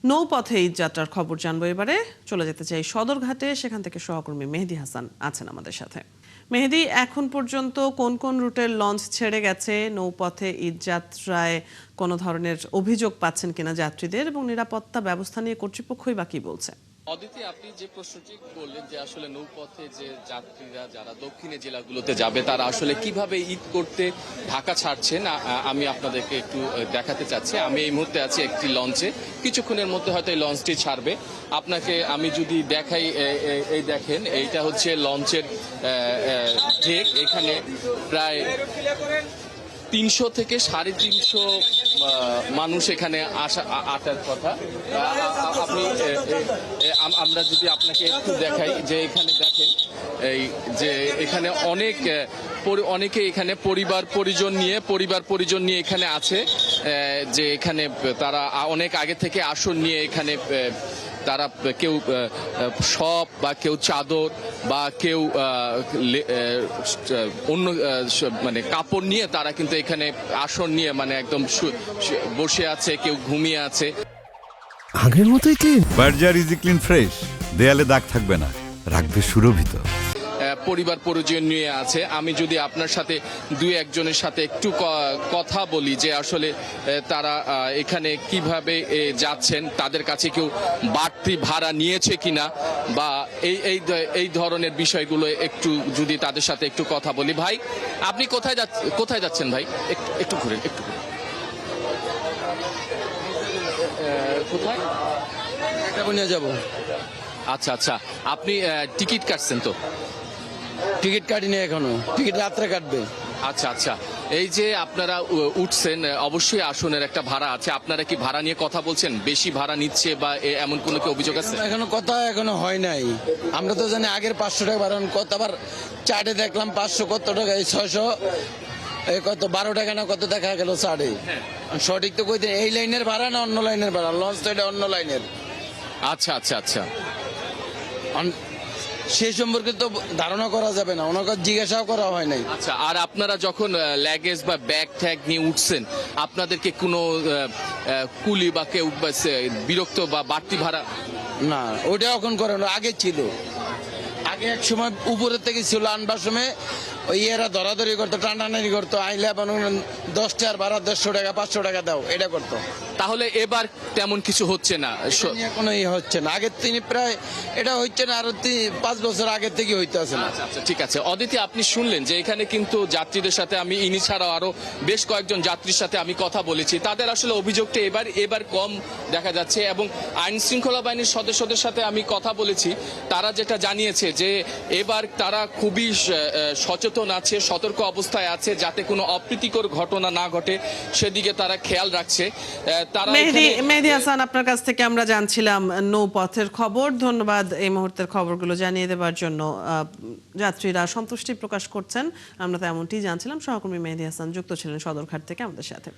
নৌপথে ঈদ যাত্রার খবর জানবো এবারে। চলে যেতে চাই সদরঘাটে, সেখান থেকে সহকর্মী মেহেদী হাসান আছেন আমাদের সাথে। মেহেদী, এখন পর্যন্ত কোন কোন রুটের লঞ্চ ছেড়ে গেছে? নৌপথে ঈদ যাত্রায় কোনো ধরনের অভিযোগ পাচ্ছেন কিনা যাত্রীদের, এবং নিরাপত্তা ব্যবস্থা নিয়ে কর্তৃপক্ষই বা কি বলছে? অদিতি, আপনি যে প্রশ্নটি করলেন যে আসলে নৌপথে যে যাত্রীরা যারা দক্ষিণের জেলাগুলোতে যাবে তারা আসলে কিভাবে ঈদ করতে ঢাকা ছাড়ছেন, আমি আপনাদেরকে একটু দেখাতে চাচ্ছি। আমি এই মুহূর্তে আছি একটি লঞ্চে, কিছুক্ষণের মধ্যে হয়তো এই লঞ্চটি ছাড়বে। আপনাকে আমি যদি দেখাই, এই দেখেন, এইটা হচ্ছে লঞ্চের ডেক। এখানে প্রায় 300 থেকে 350 মানুষ এখানে আসার কথা। আপনি আমরা যদি আপনাকে একটু দেখাই যে এখানে দেখেন, এই যে এখানে অনেকে এখানে পরিবার পরিজন নিয়ে এখানে আছে, যে এখানে তারা অনেক আগে থেকে আসন নিয়ে এখানে তারা কেউ শপ বা কেউ চাদর বা কেউ অন্য মানে কাপড় নিয়ে তারা কিন্তু এখানে আসন নিয়ে মানে একদম বসে আছে, কেউ ঘুমিয়ে আছে। আগের মতোই clean. Berger easy clean fresh, দেয়ালে দাগ থাকবে না, রাখবে সুরভিত। পরিবার পরিজন নিয়ে আছে। আমি যদি আপনার সাথে দুই একজনের সাথে একটু কথা বলি যে আসলে তারা এখানে কিভাবে যাচ্ছেন, তাদের কাছে কেউ বাড়তি ভাড়া নিয়েছে কিনা বা এই ধরনের বিষয়গুলো একটু যদি তাদের সাথে একটু কথা বলি। ভাই, আপনি কোথায় যাচ্ছেন ভাই? একটু ঘুরেন, একটু কোথায় নিয়ে যাব। আচ্ছা আচ্ছা, আপনি টিকিট কাটছেন তো? টিকিট কাটিনি এখনো, টিকিট রাত্রে কাটবে। আচ্ছা আচ্ছা, এই যে আপনারা উঠছেন, অবশ্যই আসনের একটা ভাড়া আছে। আপনারা কি ভাড়া নিয়ে কথা বলছেন? বেশি ভাড়া নিচ্ছে বা এমন কোনো কি অভিযোগ আছে? এখনো হয় নাই। আমরা তো জানি আগের 500 টাকা ভাড়া, কত আবার চার্টে দেখলাম 500 কত টাকা, 600 কত 12 টাকা না কত দেখা গেল চার্টে। সঠিক তো কই এই লাইনের ভাড়া না অন্য লাইনের ভাড়া? লঞ্চ তো এটা অন্য লাইনের। আচ্ছা আচ্ছা আচ্ছা, সেই সম্পর্কে তো ধারণা করা যাবে না, ওনাকে জিজ্ঞাসাও করা হয় নাই। আচ্ছা, আর আপনারা যখন লাগেজ বা ব্যাগ ট্যাগ নিয়ে উঠছেন, আপনাদেরকে কোনো কুলি বা কেউ বিরক্ত বা বাড়তি ভাড়া? না, ওটা এখন করে না, আগে ছিল। আগে এক সময় উপরের থেকে ছিল, আনবার সময় ওই এরা ধরাধরি করতো, টানাটানি করতো, আইলে 10 টাকার ভাড়া 150 টাকা 500 টাকা দাও, এটা করতো। তাহলে এবার তেমন কিছু হচ্ছে না? কোনো হচ্ছে না, আগের তিনি প্রায় এটা হচ্ছে না, আরো 5 বছর আগের থেকে হইতে আছে না। আচ্ছা, ঠিক আছে। অদিতি, আপনি শুনলেন যে এখানে কিন্তু যাত্রীদের সাথে আমি ইনি ছাড়াও আরো বেশ কয়েকজন যাত্রীর সাথে আমি কথা বলেছি। তাদের আসলে অভিযোগটা এবার কম দেখা যাচ্ছে, এবং আইন শৃঙ্খলা বাহিনীর সদস্যদের সাথে আমি কথা বলেছি। তারা যেটা জানিয়েছে যে এবার তারা খুবই সচেতন আছে, সতর্ক অবস্থায় আছে, যাতে কোনো অপ্রীতিকর ঘটনা না ঘটে সেদিকে তারা খেয়াল রাখছে। মেহেদী হাসান, আপনার কাছ থেকে আমরা জানছিলাম নৌপথের খবর। ধন্যবাদ এই মুহূর্তের খবরগুলো জানিয়ে দেওয়ার জন্য। যাত্রীরা সন্তুষ্টি প্রকাশ করছেন, আমরা তো এমনটি জানছিলাম। সহকর্মী মেহেদী হাসান যুক্ত ছিলেন সদরঘাট থেকে আমাদের সাথে।